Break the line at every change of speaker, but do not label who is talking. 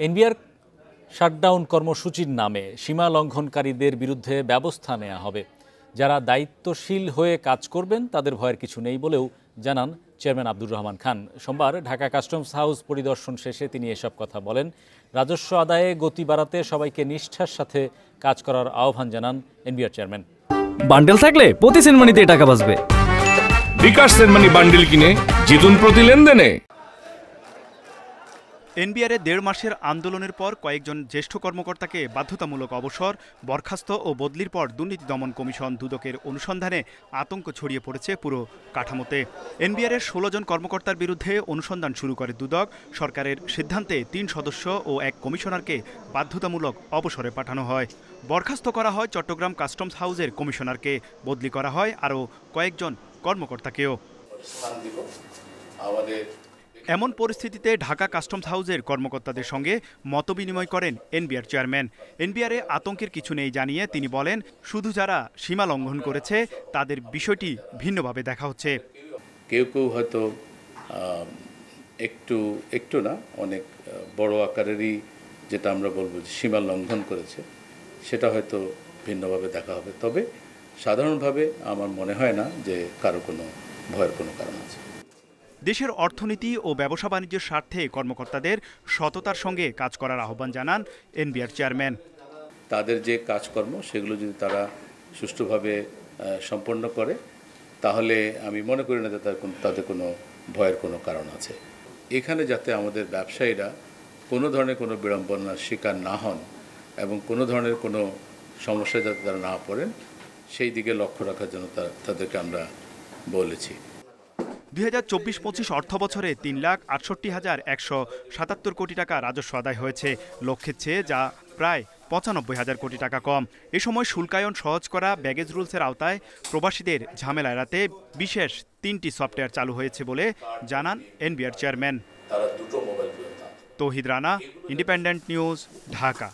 NBR shutdown কর্মসূচির নামে সীমা লঙ্ঘনকারীদের বিরুদ্ধে ব্যবস্থা নেওয়া হবে। যারা দায়িত্বশীল হয়ে কাজ করবেন তাদের ভয়ের কিছু নেই বলেও জানান চেয়ারম্যান আব্দুর রহমান খান। সোমবার ঢাকা কাস্টমস হাউস পরিদর্শন শেষে তিনি এসব কথা বলেন। রাজস্ব আদায়ে গতি বাড়াতে সবাইকে নিষ্ঠার সাথে কাজ করার আহ্বান জানান এনবিআর চেয়ারম্যান।
বান্ডেল থাকলে প্রতি সেনমানিতে টাকা বাঁচবে।
বিকাশ সেনমানি বান্ডেল কিনে জিতুন প্রতি লেনদেনে।
এনবিআরে ১.৫ মাসের আন্দোলনের পর কয়েকজন জ্যেষ্ঠ কর্মকর্তাকে বাধ্যতামূলক অবসর, বরখাস্ত ও বদলির পর দুর্নীতি দমন কমিশন দুদকের অনুসন্ধানে আতঙ্ক ছড়িয়ে পড়েছে পুরো কাঠামোতে। এনবিআরের ১৬ জন কর্মকর্তার বিরুদ্ধে অনুসন্ধান শুরু করে দুদক। সরকারের সিদ্ধান্তে ৩ সদস্য ও ১ কমিশনারকে বাধ্যতামূলক অবসরে পাঠানো হয়। বরখাস্ত করা হয় চট্টগ্রাম কাস্টমস হাউসের কমিশনারকে, বদলি করা হয় আরও কয়েকজন কর্মকর্তাকেও। এমন পরিস্থিতিতে ঢাকা কাস্টমস হাউসের কর্মকর্তাদের সঙ্গে মতবিনিময় করেন এনবিআর চেয়ারম্যান। এনবিআরে আতঙ্কের কিছু নেই জানিয়ে তিনি বলেন, শুধু যারা সীমা লঙ্ঘন করেছে তাদের বিষয়টি ভিন্নভাবে দেখা হচ্ছে।
কেউ কেউ হয়তো একটু না, অনেক বড় আকারেরই যেটা আমরা বলবো সীমা লঙ্ঘন করেছে, সেটা হয়তো ভিন্নভাবে দেখা হবে। তবে সাধারণভাবে আমার মনে হয় না যে কারো কোনো ভয়ের কোনো কারণ আছে।
দেশের অর্থনীতি ও ব্যবসা বাণিজ্যের স্বার্থে কর্মকর্তাদের সততার সঙ্গে কাজ করার আহ্বান জানান এনবিআর চেয়ারম্যান।
তাদের যে কাজকর্ম সেগুলো যদি তারা সুষ্ঠুভাবে সম্পন্ন করে তাহলে আমি মনে করি না যে তাদের কোনো ভয়ের কোনো কারণ আছে। এখানে যাতে আমাদের ব্যবসায়ীরা কোনো ধরনের কোনো বিড়ম্বনার শিকার না হন এবং কোনো ধরনের কোনো সমস্যায় যাতে তারা না পড়েন সেই দিকে লক্ষ্য রাখার জন্য তাদেরকে আমরা বলেছি।
২০২৪-২৫ অর্থ বছরে ৩,৬৮,১৭৭ কোটি টাকা রাজস্ব আদায় হয়েছে লক্ষ্যের চেয়ে, যা প্রায় ৯৫,০০০ কোটি টাকা কম। এ সময় শুল্কায়ন সহজ করা, ব্যাগেজ রুলসের আওতায় প্রবাসীদের ঝামেলা এড়াতে বিশেষ ৩টি সফটওয়্যার চালু হয়েছে বলে জানান এনবিআর চেয়ারম্যান। তৌহিদ রানা, ইন্ডিপেন্ডেন্ট নিউজ, ঢাকা।